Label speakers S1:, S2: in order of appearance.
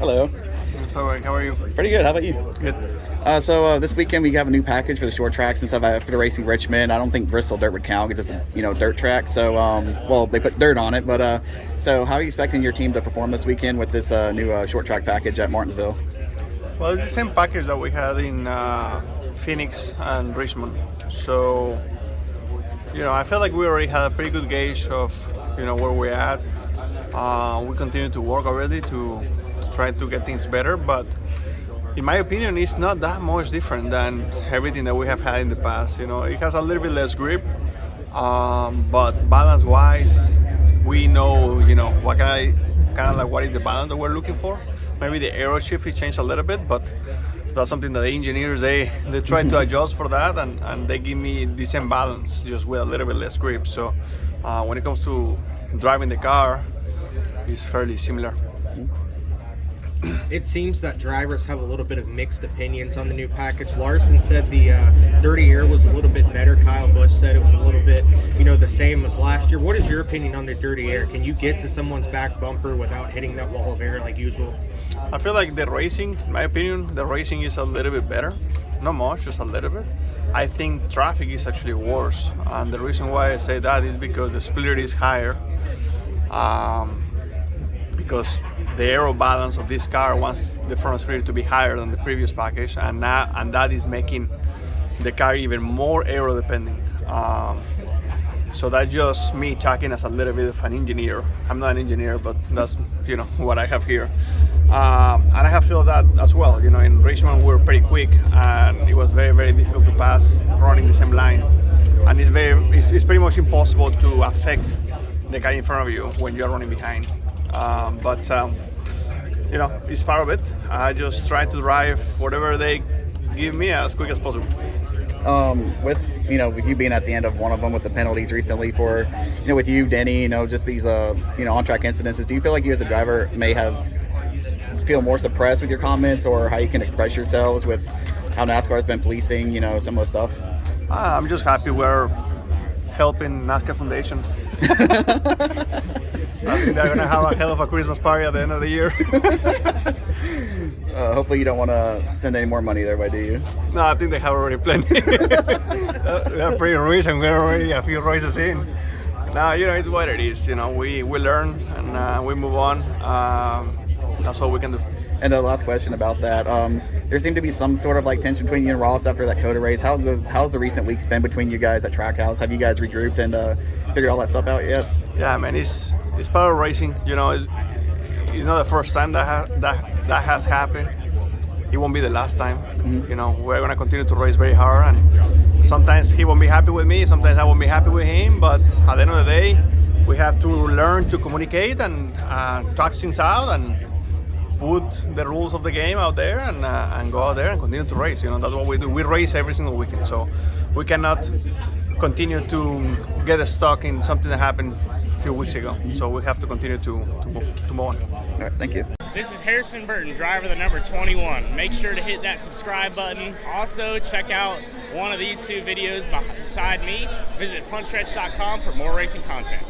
S1: Hello.
S2: How are you?
S1: Pretty good. How about you?
S2: Good.
S1: So this weekend we have a new package for the short tracks and stuff for the Racing Richmond. I don't think Bristol Dirt would count because it's a dirt track. So well, they put dirt on it. But so how are you expecting your team to perform this weekend with this new short track package at Martinsville?
S2: Well, it's the same package that we had in Phoenix and Richmond. So I feel like we already had a pretty good gauge of where we're at. We continue to work already to try to get things better, but in my opinion, it's not that much different than everything that we have had in the past. It has a little bit less grip, but balance-wise, we know, what what is the balance that we're looking for. Maybe the aero shift it changed a little bit, but that's something that the engineers they try to adjust for that, and they give me decent balance just with a little bit less grip. So when it comes to driving the car, it's fairly similar.
S3: It seems that drivers have a little bit of mixed opinions on the new package. Larson said the dirty air was a little bit better. Kyle Busch said it was a little bit, the same as last year. What is your opinion on the dirty air? Can you get to someone's back bumper without hitting that wall of air like usual?
S2: I feel like the racing, in my opinion, the racing is a little bit better. Not much, just a little bit. I think traffic is actually worse. And the reason why I say that is because the splitter is higher. Because the aero balance of this car wants the front splitter to be higher than the previous package, and that is making the car even more aero dependent. So that's just me talking as a little bit of an engineer. I'm not an engineer, but that's what I have here, and I have felt that as well. In Richmond we were pretty quick, and it was very, very difficult to pass running the same line, and it's pretty much impossible to affect the guy in front of you when you're running behind. But it's part of it. I just try to drive whatever they give me as quick as possible.
S1: With you being at the end of one of them with the penalties recently for with you, Denny, just these on-track incidences, do you feel like you as a driver may feel more suppressed with your comments or how you can express yourselves with how NASCAR has been policing some of the stuff?
S2: I'm just happy we're helping NASCAR Foundation. I think they're going to have a hell of a Christmas party at the end of the year.
S1: Hopefully you don't want to send any more money their way, do you?
S2: No, I think they have already plenty. They're pretty rich and we're already a few races in. Now, it's what it is. We learn and we move on. That's all we can do.
S1: And the last question about that, there seemed to be some sort of tension between you and Ross after that COTA race. How's the recent weeks been between you guys at Trackhouse? Have you guys regrouped and figured all that stuff out yet?
S2: Yeah, man, it's part of racing. It's not the first time that has happened. It won't be the last time. Mm-hmm. We're gonna continue to race very hard, and sometimes he won't be happy with me, sometimes I won't be happy with him. But at the end of the day, we have to learn to communicate and talk things out and put the rules of the game out there and go out there and continue to race. That's what we do. We race every single weekend, so we cannot continue to get stuck in something that happened a few weeks ago. So we have to continue to move on.
S1: All right, thank you.
S4: This is Harrison Burton, driver the number 21. Make sure to hit that subscribe button. Also, check out one of these two videos beside me. Visit frontstretch.com for more racing content.